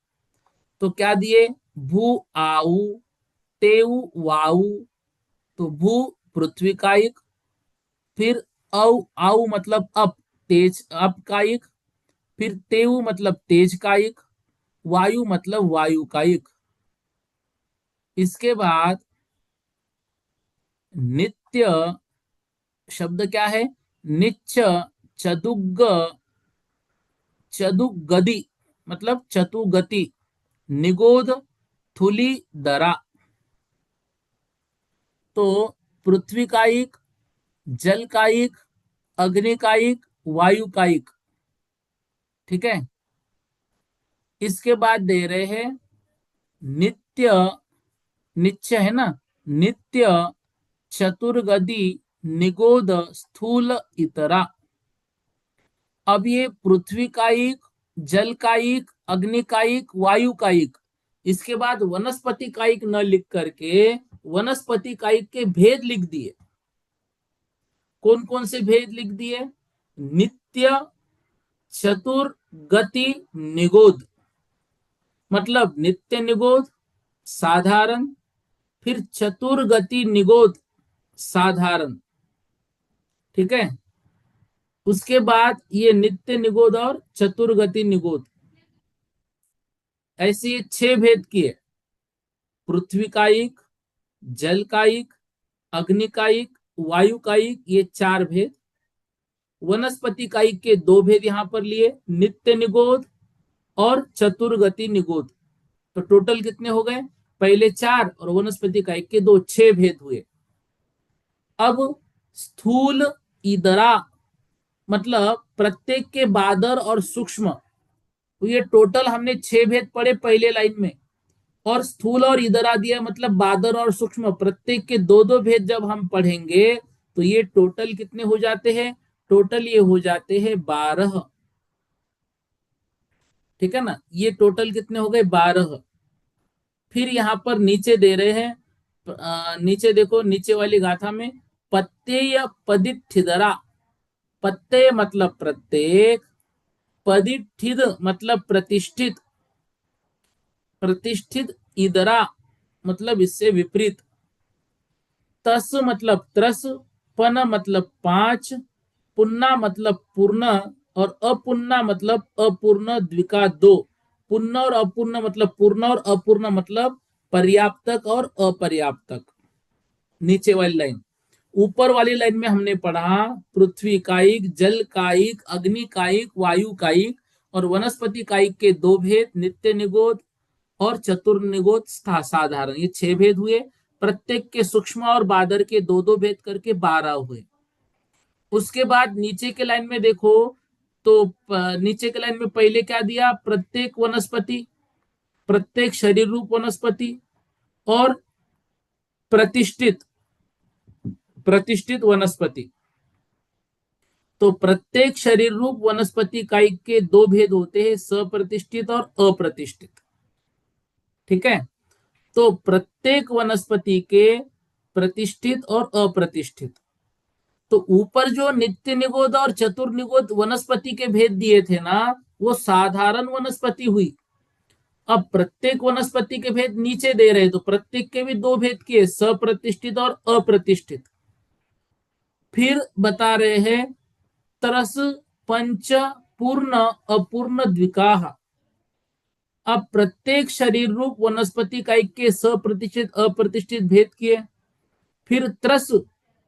तो क्या दिए, भू आऊ, तेऊ वायु। तो भू पृथ्वी कायिक, फिर आऊ मतलब अप, तेज अप कायिक, फिर तेऊ मतलब तेज कायिक, वायु मतलब वायु कायिक। इसके बाद नित्य शब्द क्या है, निच्च चतुग, चतुगति मतलब चतुगति, निगोध थुली दरा। तो पृथ्वी कायिक, जल कायिक, अग्नि कायिक, वायु कायिक। ठीक है। इसके बाद दे रहे हैं नित्य, नित्य है ना, नित्य चतुर्गति निगोध स्थूल इतरा। अब ये पृथ्वी कायिक, जल कायिक, अग्नि कायिक, वायु कायिक, इसके बाद वनस्पति कायिक न लिख करके वनस्पति कायिक के भेद लिख दिए। कौन कौन से भेद लिख दिए, नित्य चतुर्गति निगोध, मतलब नित्य निगोध साधारण, फिर चतुर्गति निगोध साधारण। ठीक है। उसके बाद ये नित्य निगोध और चतुर्गति निगोध, ऐसे ये 6 भेद किए, पृथ्वी कायिक, जल कायिक, अग्नि कायिक, वायु कायिक, ये 4 भेद। वनस्पति कायिक के 2 भेद यहां पर लिए, नित्य निगोध और चतुर्गति निगोध। तो टोटल कितने हो गए, पहले 4 और वनस्पति कायिक के 2, 6 भेद हुए। अब स्थूल इदरा मतलब प्रत्येक के बादर और सूक्ष्म, तो ये टोटल हमने 6 भेद पढ़े पहले लाइन में, और स्थूल और इदरा दिया मतलब बादर और सूक्ष्म, प्रत्येक के 2 2 भेद जब हम पढ़ेंगे तो ये टोटल कितने हो जाते हैं, टोटल ये हो जाते हैं 12। ठीक है ना, ये टोटल कितने हो गए, 12। फिर यहाँ पर नीचे दे रहे हैं, नीचे देखो, नीचे वाली गाथा में पत्ते या पदिठिदरा, पत्ते मतलब प्रत्येक, पदिठिद मतलब प्रतिष्ठित, प्रतिष्ठित इदरा मतलब इससे विपरीत, तस मतलब त्रस, पन मतलब 5, पुन्ना मतलब पूर्ण, और अपुन्ना मतलब अपूर्ण द्विका 2। पुण्य और अपूर्ण मतलब पूर्ण और अपूर्ण मतलब पर्याप्तक और अपर्याप्तक। नीचे वाली लाइन, ऊपर वाली लाइन में हमने पढ़ा पृथ्वी कायिक, जल कायिक, अग्नि कायिक, वायु कायिक, और वनस्पति कायिक के 2 भेद, नित्य निगोध और चतुर्निगोध साधारण, ये 6 भेद हुए। प्रत्येक के सूक्ष्म और बादर के 2 2 भेद करके 12 हुए। उसके बाद नीचे के लाइन में देखो, तो नीचे के लाइन में पहले क्या दिया, प्रत्येक वनस्पति, प्रत्येक शरीर रूप वनस्पति, और प्रतिष्ठित, प्रतिष्ठित वनस्पति। तो प्रत्येक शरीर रूप वनस्पति कायिक के 2 भेद होते हैं, सप्रतिष्ठित और अप्रतिष्ठित। ठीक है। तो प्रत्येक वनस्पति के प्रतिष्ठित और अप्रतिष्ठित। तो ऊपर जो नित्य निगोद और चतुर्निगोद वनस्पति के भेद दिए थे ना, वो साधारण वनस्पति हुई। अब प्रत्येक वनस्पति के भेद नीचे दे रहे, तो प्रत्येक के भी 2 भेद किए, सप्रतिष्ठित और अप्रतिष्ठित। फिर बता रहे हैं तरस पंच पूर्ण अपूर्ण द्विकाह। अब प्रत्येक शरीर रूप वनस्पति का के सप्रतिष्ठित अप्रतिष्ठित भेद किए। फिर त्रस,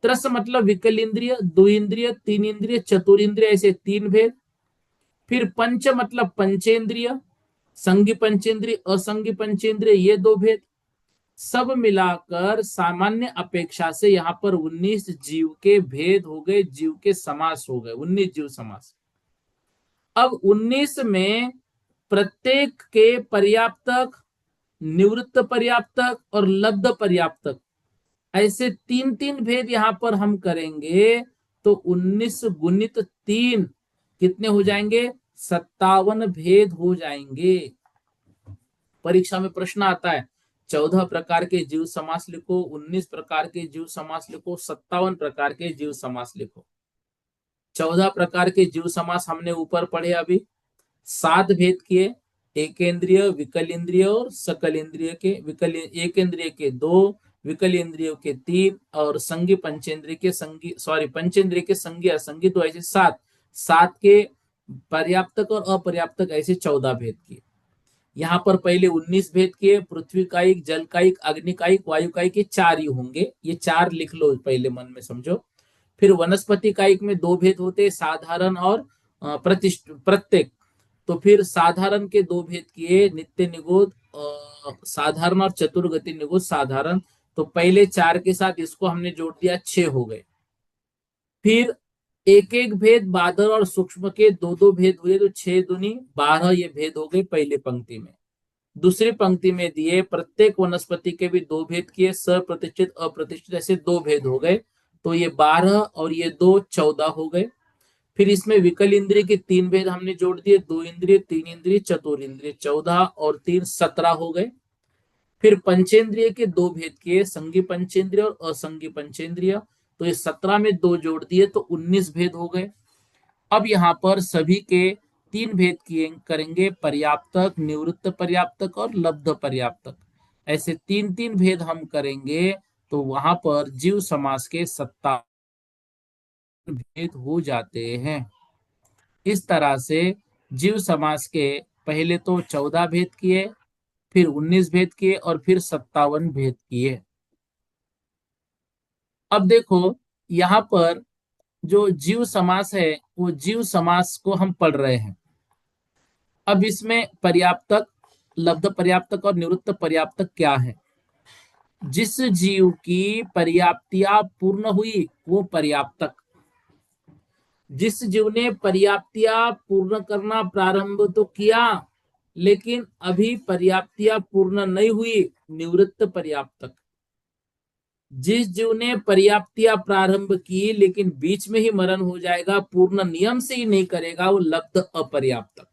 त्रस मतलब विकल इंद्रिय, 2 इंद्रिय, 3 इंद्रिय, चतुरिंद्रिय, ऐसे 3 भेद। फिर पंच मतलब पंचेंद्रिय, संगी पंचेंद्रिय, असंगी पंचेंद्रिय, ये 2 भेद। सब मिलाकर सामान्य अपेक्षा से यहाँ पर 19 जीव के भेद हो गए, जीव के समास हो गए, 19 जीव समास। अब 19 में प्रत्येक के पर्याप्तक, निवृत्त पर्याप्तक और लब्ध पर्याप्तक, ऐसे 3 3 भेद यहां पर हम करेंगे, तो 19 गुणित 3 कितने हो जाएंगे, 57 भेद हो जाएंगे। परीक्षा में प्रश्न आता है, 14 प्रकार के जीव समास लिखो, 19 प्रकार के जीव समास लिखो, 57 प्रकार के जीव समास लिखो। 14 प्रकार के जीव समास हमने ऊपर पढ़े अभी। 7 भेद किए, एक इंद्रिय, विकल इंद्रिय और सकल इंद्रिय के। विकल एक इंद्रिय के 2, विकल इंद्रियों के 3 और संगी पंचेंद्रिय के संगी पंचेंद्रिय के संगी असंगी, तो ऐसे 7। 7 के पर्याप्तक और अपर्याप्तक ऐसे 14 भेद किए। यहाँ पर पहले 19 भेद किए, पृथ्वी कायिक, जल कायिक, अग्नि कायिक, वायु कायिक, के 4 ही होंगे, ये 4 लिख लो पहले मन में समझो। फिर वनस्पति कायिक में 2 भेद होते, साधारण और प्रतिष्ठ प्रत्येक। तो फिर साधारण के 2 भेद किए, नित्य निगोद साधारण और चतुर्गति निगोद साधारण। तो पहले 4 के साथ इसको हमने जोड़ दिया, 6 हो गए। फिर एक एक भेद बादल और सूक्ष्म के 2-2 भेद हुए, तो 6 दूनी 12 ये भेद हो गए पहले पंक्ति में। दूसरी पंक्ति में दिए प्रत्येक वनस्पति के भी 2 भेद किए, सप्रतिष्ठित अप्रतिष्ठित, ऐसे 2 भेद हो गए, तो ये 12 और ये 2 14 हो गए। फिर इसमें विकल इंद्रिय के 3 भेद हमने जोड़ दिए, 2 इंद्रिय, 3 इंद्रिय, चतुर इंद्रिय, 14 और 3 17 हो गए। फिर पंचेंद्रिय के 2 भेद किए, संगी पंचेंद्रिय और असंगी पंचेंद्रिय, तो ये 17 में 2 जोड़ दिए तो 19 भेद हो गए। अब यहाँ पर सभी के 3 भेद किए करेंगे, पर्याप्तक, निवृत्त पर्याप्तक और लब्ध पर्याप्तक, ऐसे 3-3 भेद हम करेंगे, तो वहां पर जीव समास के 57 भेद हो जाते हैं। इस तरह से जीव समास के पहले तो 14 भेद किए, फिर 19 भेद किए और फिर 57 भेद किए। अब देखो यहाँ पर जो जीव समास है, वो जीव समास को हम पढ़ रहे हैं। अब इसमें पर्याप्तक, लब्ध पर्याप्तक और निवृत्त पर्याप्तक क्या है? जिस जीव की पर्याप्तियां पूर्ण हुई वो पर्याप्तक। जिस जीव ने पर्याप्तियां पूर्ण करना प्रारंभ तो किया, लेकिन अभी पर्याप्तियां पूर्ण नहीं हुई, निवृत्त पर्याप्तक। जिस जीव ने पर्याप्तियां प्रारंभ की लेकिन बीच में ही मरण हो जाएगा, पूर्ण नियम से ही नहीं करेगा, वो लब्ध अपर्याप्तक।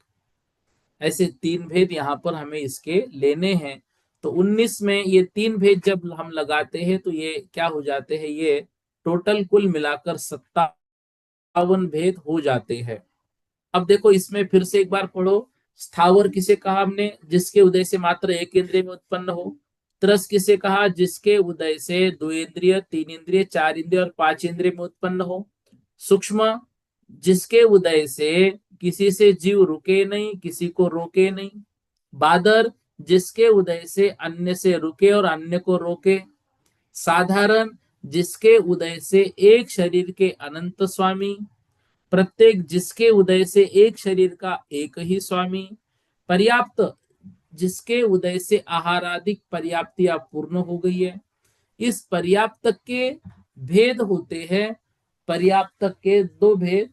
ऐसे 3 भेद यहाँ पर हमें इसके लेने हैं। तो 19 में ये 3 भेद जब हम लगाते हैं तो ये क्या हो जाते हैं, ये टोटल कुल मिलाकर 57 भेद हो जाते हैं। अब देखो इसमें फिर से एक बार पढ़ो। स्थावर किसे कहा हमने? जिसके उदय से मात्र एक इंद्रिय में उत्पन्न हो। तरस किसे कहा? जिसके उदय से 2 इंद्रिय, 3 इंद्रिय, 4 इंद्रिय और 5 इंद्रिय में उत्पन्न हो। सूक्ष्म, जिसके उदय से किसी से जीव रुके नहीं, किसी को रोके नहीं। बादर, जिसके उदय से अन्य से रुके और अन्य को रोके। साधारण, जिसके उदय से एक शरीर के अनंत स्वामी। प्रत्येक, जिसके उदय से एक शरीर का एक ही स्वामी। पर्याप्त, जिसके उदय से आहारादिक पर्याप्तियां पूर्ण हो गई है। इस पर्याप्त के भेद होते हैं, पर्याप्त के 2 भेद,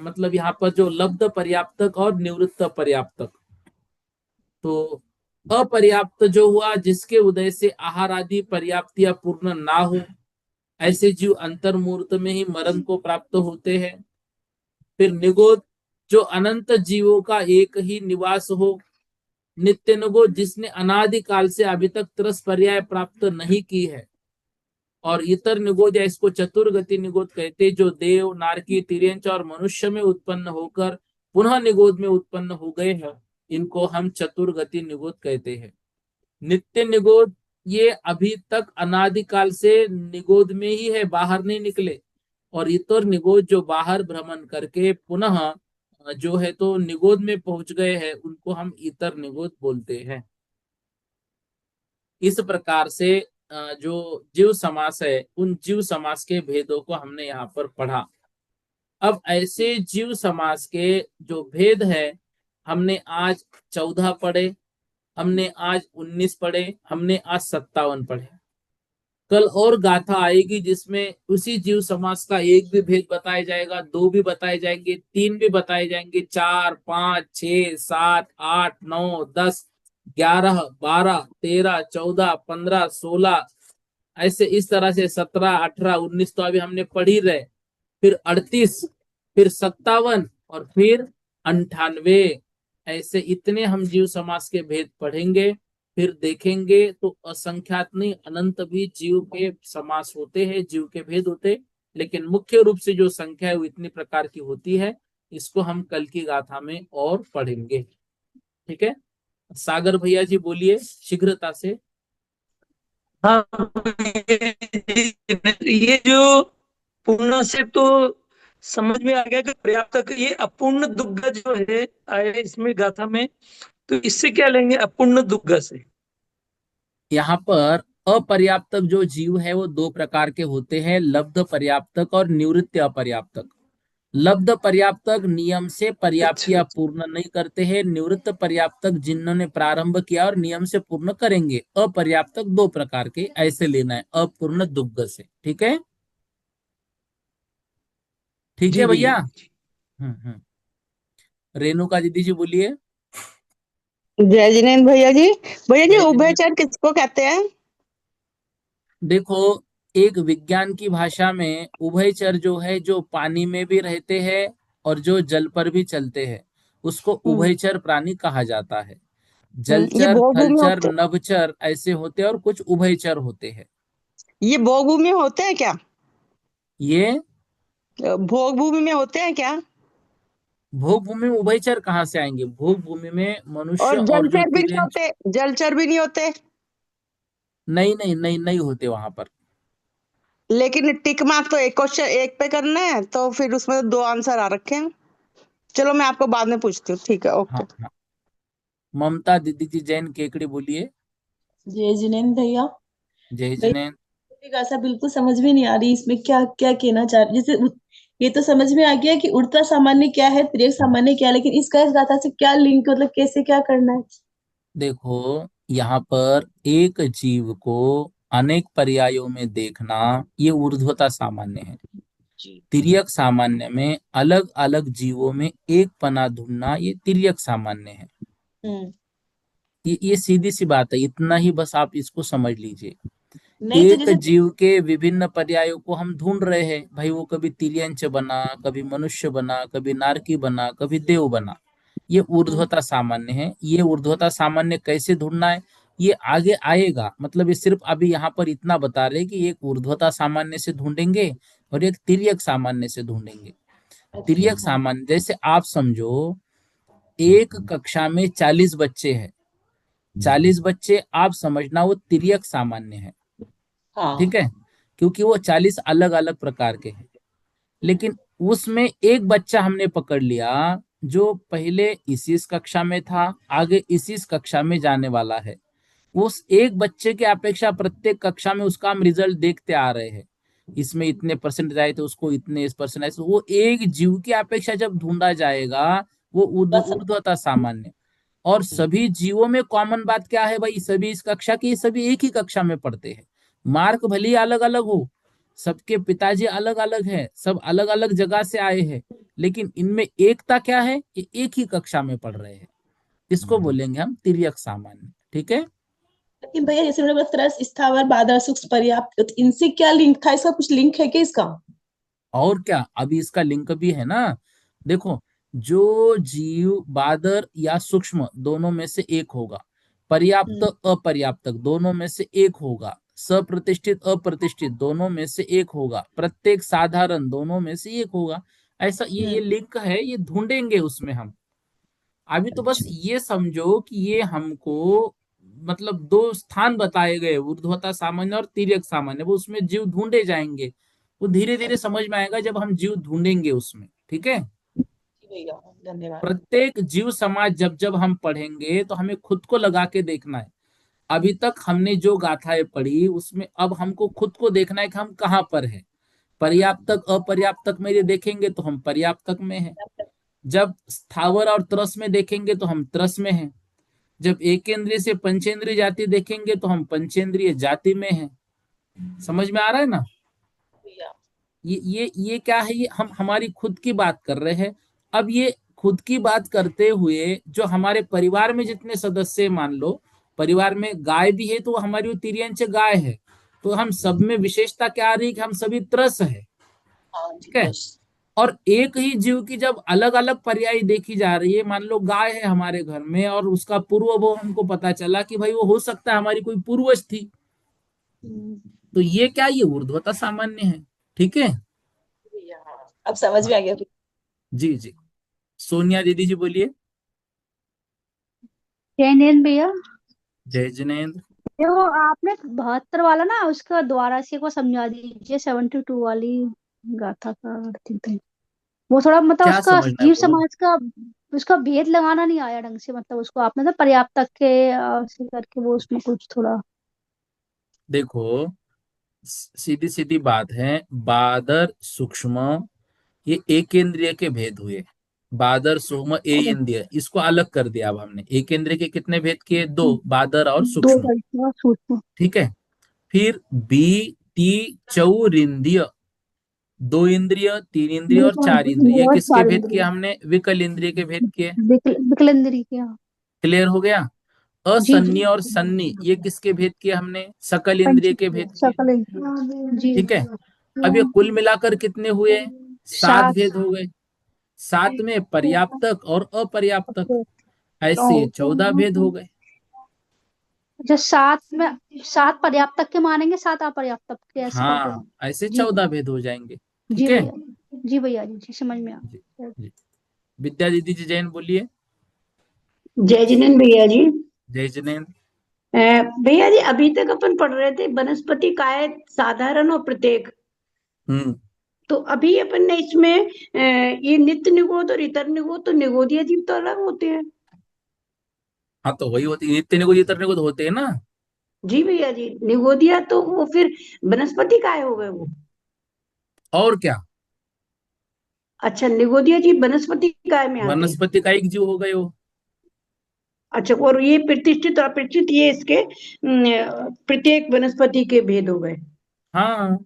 मतलब यहाँ पर जो लब्ध पर्याप्तक और निवृत्त पर्याप्तक। तो अपर्याप्त जो हुआ, जिसके उदय से आहार आदि पर्याप्तियां पूर्ण ना हो, ऐसे जीव अंतर मुहूर्त में ही मरण को प्राप्त होते हैं। फिर निगोद, जो अनंत जीवों का एक ही निवास हो। नित्य निगोद, जिसने अनादिकाल से अभी तक त्रस पर्याय प्राप्त नहीं की है। और इतर निगोद या इसको चतुर्गति निगोद कहते, जो देव, नारकी, तिर्यंच और मनुष्य में उत्पन्न होकर पुनः निगोद में उत्पन्न हो गए हैं, इनको हम चतुर्गति निगोद कहते हैं। नित्य निगोद, ये अभी तक अनादिकाल से निगोद में ही है, बाहर नहीं निकले। और इतर निगोद, जो बाहर भ्रमण करके पुनः जो है तो निगोद में पहुंच गए हैं, उनको हम इतर निगोद बोलते हैं। इस प्रकार से जो जीव समास है, उन जीव समास के भेदों को हमने यहाँ पर पढ़ा। अब ऐसे जीव समास के जो भेद है, हमने आज 14 पढ़े, हमने आज 19 पढ़े, हमने आज 57 पढ़े। कल और गाथा आएगी जिसमें उसी जीव समास का एक भी भेद बताया जाएगा, 2 भी बताए जाएंगे, 3 भी बताए जाएंगे, 4, 5, 6, 7, 8, 9, 10, 11, 12, 13, 14, 15, 16, ऐसे इस तरह से 17, 18, 19 तो अभी हमने पढ़ ही रहे। फिर 38, फिर 57 और फिर 98। ऐसे इतने हम जीव समाज के भेद पढ़ेंगे, फिर देखेंगे तो असंख्यात नहीं अनंत भी जीव के समास होते हैं, जीव के भेद होते हैं। लेकिन मुख्य रूप से जो संख्या है वो इतनी प्रकार की होती है। इसको हम कल की गाथा में और पढ़ेंगे। ठीक है, सागर भैया जी बोलिए शीघ्रता से। हाँ, ये जो पूर्ण से तो समझ में आ गया कि पर्याप्तक, ये अपूर्ण दुग्ध जो है आए इसमें गाथा में, तो इससे क्या लेंगे अपूर्ण दुग्ध से? यहाँ पर अपर्याप्तक जो जीव है वो दो प्रकार के होते हैं, लब्ध पर्याप्तक और निवृत्ति अपर्याप्तक। लब्ध पर्याप्तक नियम से अच्छा पर्याप्तियां अच्छा। पूर्ण नहीं करते हैं, निवृत्त पर्याप्तक जिन्होंने प्रारंभ किया और नियम से पूर्ण करेंगे। अपर्याप्तक दो प्रकार के ऐसे लेना है, अपूर्ण दुग्ध से। ठीक है, ठीक है जी भैया। भैया। रेणुका दीदी जी बोलिए। जय जिनेन्द्र भैया जी। भैया जी जय जिनेन्द्र। उभयचर किसको कहते हैं? देखो, एक विज्ञान की भाषा में उभयचर जो है, जो पानी में भी रहते हैं और जो जल पर भी चलते हैं, उसको हम्म। उभयचर प्राणी कहा जाता है। ये जलचर, बहुभूमि थलचर, होते, नभचर ऐसे होते हैं और कुछ उभयचर होते हैं। ये बहुभूमि होते हैं क्या? ये भोग भूमि में होते हैं क्या? भोग भूमि में उभयचर कहाँ से आएंगे? भोग भूमि में मनुष्य और और जो जलचर भी नहीं तिर्यंच। होते? जलचर भी नहीं होते? नहीं नहीं नहीं नहीं होते वहां पर। लेकिन टिक मार्क तो एक क्वेश्चन एक पे करना है, तो फिर उसमें तो दो आंसर आ रखे हैं। चलो मैं आपको बाद में पूछती हूँ, ठीक है, ओके। हाँ हाँ। ममता दीदी जी जैन केकड़ी बोलिए। जय जिनेन्द्र भैया। जय भैया जिनेन्द्र। की गाथा बिल्कुल समझ में नहीं आ रही, इसमें क्या क्या कहना चाह रही, जैसे ये तो समझ में आ गया कि उड़ता सामान्य क्या है, तिर्यक सामान्य क्या है, लेकिन इसका इस गाथा से क्या लिंक, मतलब कैसे क्या करना है? देखो, यहाँ पर एक जीव को अनेक पर्यायों में देखना ये ऊर्ध्वता सामान्य है। जी। तिर्यक सामान्य में अलग अलग जीवों में एक पना ढूंढना ये तिर्यक सामान्य है। हम्म। ये सीधी सी बात है, इतना ही बस आप इसको समझ लीजिए। नहीं तो एक जैसे, जीव के विभिन्न पर्यायों को हम ढूंढ रहे हैं भाई, वो कभी तिर्यंच बना, कभी मनुष्य बना, कभी नारकी बना, कभी देव बना। ये हम्म, ऊर्ध्वता सामान्य है। ये ऊर्ध्वता सामान्य कैसे ढूंढना है ये आगे आएगा। मतलब ये सिर्फ अभी यहाँ पर इतना बता रहे कि एक ऊर्ध्वता सामान्य से ढूंढेंगे और एक तिर्यक सामान्य से ढूंढेंगे। अच्छा तिर्यक हाँ। सामान्य जैसे आप समझो, एक कक्षा में 40 बच्चे हैं। 40 बच्चे आप समझना वो तिर्यक सामान्य है। ठीक हाँ। है, क्योंकि वो 40 अलग अलग प्रकार के हैं। लेकिन उसमें एक बच्चा हमने पकड़ लिया जो पहले इसी कक्षा में था, आगे इसी कक्षा में जाने वाला है। उस एक बच्चे के अपेक्षा प्रत्येक कक्षा में उसका हम रिजल्ट देखते आ रहे हैं। इसमें इतने परसेंट आए थे, उसको इतने इस परसेंट आए, तो वो एक जीव की अपेक्षा जब ढूंढा जाएगा वो बस। ऊर्ध्वता सामान्य। और सभी जीवों में कॉमन बात क्या है भाई, सभी इस कक्षा की, सभी एक ही कक्षा में पढ़ते हैं। मार्क भले ही अलग अलग हो, सबके पिताजी अलग अलग हैं, सब अलग अलग जगह से आए हैं, लेकिन इनमें एकता क्या है, ये एक ही कक्षा में पढ़ रहे हैं। इसको बोलेंगे हम तिर्यक सामान्य। ठीक है। लेकिन भैया जैसे मैंने बोला त्रस, स्थावर, बादल, सूक्ष्म, पर्याप्त, तो इनसे क्या लिंक था, इसका कुछ लिंक है क्या इसका? और क्या, अभी इसका लिंक भी है ना। देखो, जो जीव बादर या सूक्ष्म दोनों में से एक होगा, पर्याप्त हम्म। अपर्याप्तक दोनों में से एक होगा, सप्रतिष्ठित अप्रतिष्ठित दोनों में से एक होगा, प्रत्येक साधारण दोनों में से एक होगा। ऐसा ये हम्म। लिंक है, ये ढूंढेंगे उसमें हम। अभी तो बस अच्छा। ये समझो कि ये हमको मतलब दो स्थान बताए गए, ऊर्ध्वता सामान्य और तिर्यक सामान्य, वो उसमें जीव ढूंढे जाएंगे। वो धीरे धीरे समझ में आएगा जब हम जीव ढूंढेंगे उसमें। ठीक है। जी भैया, धन्यवाद। प्रत्येक जीव समाज जब जब हम पढ़ेंगे तो हमें खुद को लगा के देखना है। अभी तक हमने जो गाथाएं पढ़ी उसमें अब हमको खुद को देखना है कि हम कहाँ पर हैं। पर्याप्तक अपर्याप्तक में ये देखेंगे तो हम पर्याप्तक में हैं। जब स्थावर और त्रस में देखेंगे तो हम त्रस में हैं। जब एकेंद्रिय से पंचेंद्रिय जाति देखेंगे तो हम पंचेंद्रिय जाति में हैं। समझ में आ रहा है ना। भैया। ये क्या है, ये हम हमारी खुद की बात कर रहे हैं। अब ये खुद की बात करते हुए जो हमारे परिवार में जितने सदस्य हैं, मान लो परिवार में गाय भी है तो वो हमारी वो तिर्यंच गाय है। तो हम सब में विशेषता क्या आ रही है कि हम सभी त्रस है। हाँ जी, ठीक है। बस। और एक ही जीव की जब अलग अलग पर्याय देखी जा रही है, मान लो गाय है हमारे घर में और उसका पूर्वभव हमको पता चला कि भाई वो हो सकता है हमारी कोई पूर्वज थी, तो ये क्या, ये ऊर्ध्वता सामान्य है। ठीक है। अब समझ हाँ, में आ गया। जी जी। सोनिया दीदी जी बोलिए। जय हिंद भैया। जय जिनेन्द्र। देखो आपने 72 वाला ना उसका दोबारा से को समझा दीजिए, 72 वाली गाथा का अर्थ थे। वो थोड़ा मतलब क्या उसका समझना है जीव बोलो। समाज का उसका भेद लगाना नहीं आया ढंग से, मतलब उसको आपने तो पर्याप्त तक के से करके वो उसमें कुछ थोड़ा। देखो, सीधी सीधी बात है, बादर सूक्ष्म ये एक इंद्रिय के भेद हुए। बादर सूक्ष्म ए इंद्रिय, इसको अलग कर दिया। अब हमने एक इंद्रिय के कितने भेद किए, दो, बादर और दो सूक्ष्म। गलतियां सूक्ष्म। ठीक है। फिर बी टी चौरिंद्रिय, दो इंद्रिय, तीन इंद्रिय और चार इंद्रिय, ये और किसके चार भेद किए इंद्रिय। हमने, विकल इंद्रिय के भेद किए। विकलेंद्री क्या। क्लियर हो गया। जी जी। असन्नी और सन्नी ये किसके भेद किए हमने, सकल पंच इंद्रिय के भेद किए। सकल इंद्रिय। जी। ठीक है। अब ये कुल मिलाकर कितने हुए, सात सात। भेद हो गए। सात में पर्याप्तक और अपर्याप्तक, नौ। ऐसे 14 भेद हो गए। अच्छा, सात में सात पर्याप्त तक के मानेंगे, सात अपर्याप्त तक के, ऐसे करके। हाँ, ऐसे जी 14 भेद हो जाएंगे। जी ठीक है। भैया। जी भैया जी, जी समझ में आ जी गया। जी। विद्या दीदी जी जैन बोलिए। जय जिनेन्द्र भैया जी। जय जिनेन्द्र। भैया जी अभी तक अपन पढ़ रहे थे वनस्पति काय, साधारण और प्रत्येक। हम्म। तो अभी अपन ने इसमें ये नित्य निगोद और इतर निगोद, तो निगोदीय जीव तो अलग होते हैं। हाँ, तो वही होती, नित्य निगुज इतर निगुज होते हैं ना। जी भैया जी, निगोदिया तो वो फिर वनस्पति काय हो गए वो। और क्या, अच्छा, निगोदिया जीव वनस्पति काय में आते हैं। वनस्पति का एक जीव हो गए वो। अच्छा, और ये प्रतिष्ठित और अप्रतिष्ठित ये इसके प्रत्येक वनस्पति के भेद हो गए। हाँ।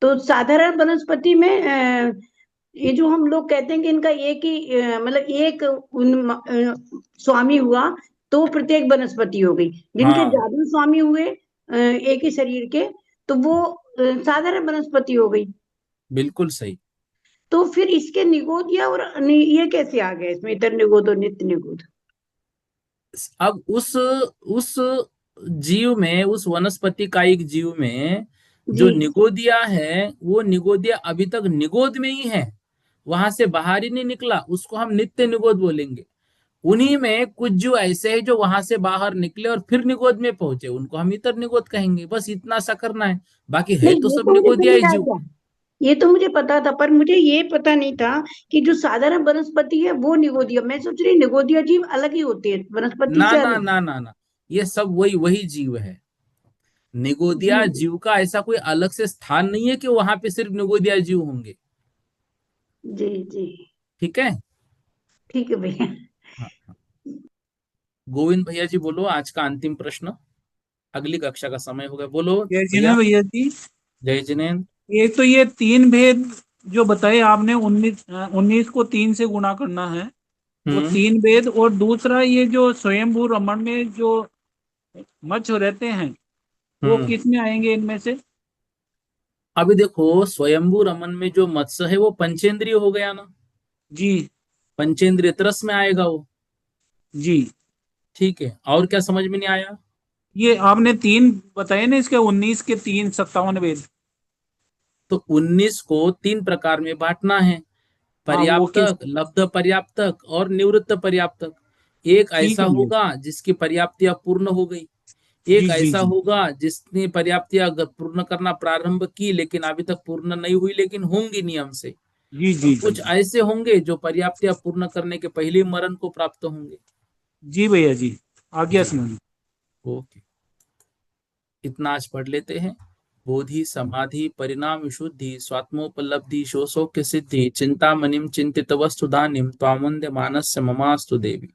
तो साधारण वनस्पति में ये जो हम लोग कहते हैं कि इनका एक ही मतलब एक स्वामी हुआ, तो प्रत्येक वनस्पति हो गई। जिनके हाँ, ज्यादा स्वामी हुए एक ही शरीर के, तो वो साधारण वनस्पति हो गई। बिल्कुल सही। तो फिर इसके निगोद या और ये कैसे आ गए इसमें, इतर निगोद और नित्य निगोद। अब उस जीव में, उस वनस्पति का एक जीव में जो जी निगोदिया है, वो निगोदिया अभी तक निगोद में ही है, वहां से बाहर ही नहीं निकला, उसको हम नित्य निगोद बोलेंगे। उन्हीं में कुछ जो ऐसे हैं जो वहां से बाहर निकले और फिर निगोद में पहुंचे, उनको हम इतर निगोद कहेंगे। बस इतना सा करना है, बाकी है नहीं, तो ये सब तो मुझे निगोदिया ही समझ आ जीव। गया। ये तो मुझे पता था, पर मुझे ये पता नहीं था कि जो साधारण वनस्पति है वो निगोदिया। मैं सोच रही निगोदिया जीव अलग ही होते हैं वनस्पति ना से ना अलग। ना ना ना, ये सब वही वही जीव है। निगोदिया जी जीव का ऐसा कोई अलग से स्थान नहीं है कि वहां पे सिर्फ निगोदिया जीव होंगे। जी जी। ठीक है। ठीक है भैया। हाँ हाँ। गोविंद भैया जी बोलो, आज का अंतिम प्रश्न, अगली कक्षा का समय हो गया, बोलो जय भैया। जिनेन्द्र भैया जी। जय जिनेन्द्र। एक तो ये तीन भेद जो बताए आपने, 19 को 3 से गुणा करना है, वो हम्म। 3 भेद। और दूसरा ये जो स्वयंभू रमण में जो मत्स्य रहते हैं, वो हम्म। किस में आएंगे इनमें से। अभी देखो, स्वयंभू रमन में जो मत्स्य है वो पंचेंद्रिय हो गया ना, जी पंचेंद्रिय तरस में आएगा वो। जी। ठीक है, और क्या समझ में नहीं आया। ये आपने 3 बताए ना, इसके 19 के 3 57 भेद। तो 19 को 3 प्रकार में बांटना है, हाँ, वो किस। पर्याप्तक, लब्ध पर्याप्तक और निवृत्त पर्याप्तक। एक ठीक ऐसा है भैया। होगा जिसकी पर्याप्तियां पूर्ण हो गई, जी एक जी ऐसा जी होगा जिसने पर्याप्तियां पूर्ण करना प्रारंभ की लेकिन अभी तक पूर्ण नहीं हुई, लेकिन होंगी नियम से। जी और जी जी कुछ ऐसे होंगे जो पर्याप्तियां पूर्ण करने के पहले ही मरण को प्राप्त होंगे। जी भैया जी। आज्ञा जी। सुनिए। ओके, इतना आज पढ़ लेते हैं। बोधि समाधि परिणाम विशुद्धि स्वात्मोपलब्धि शोषोक्य सिद्धि चिंतामणिम चिंतित वस्तु दानिम त्वामंद्य मानस्य ममास्तु देवी।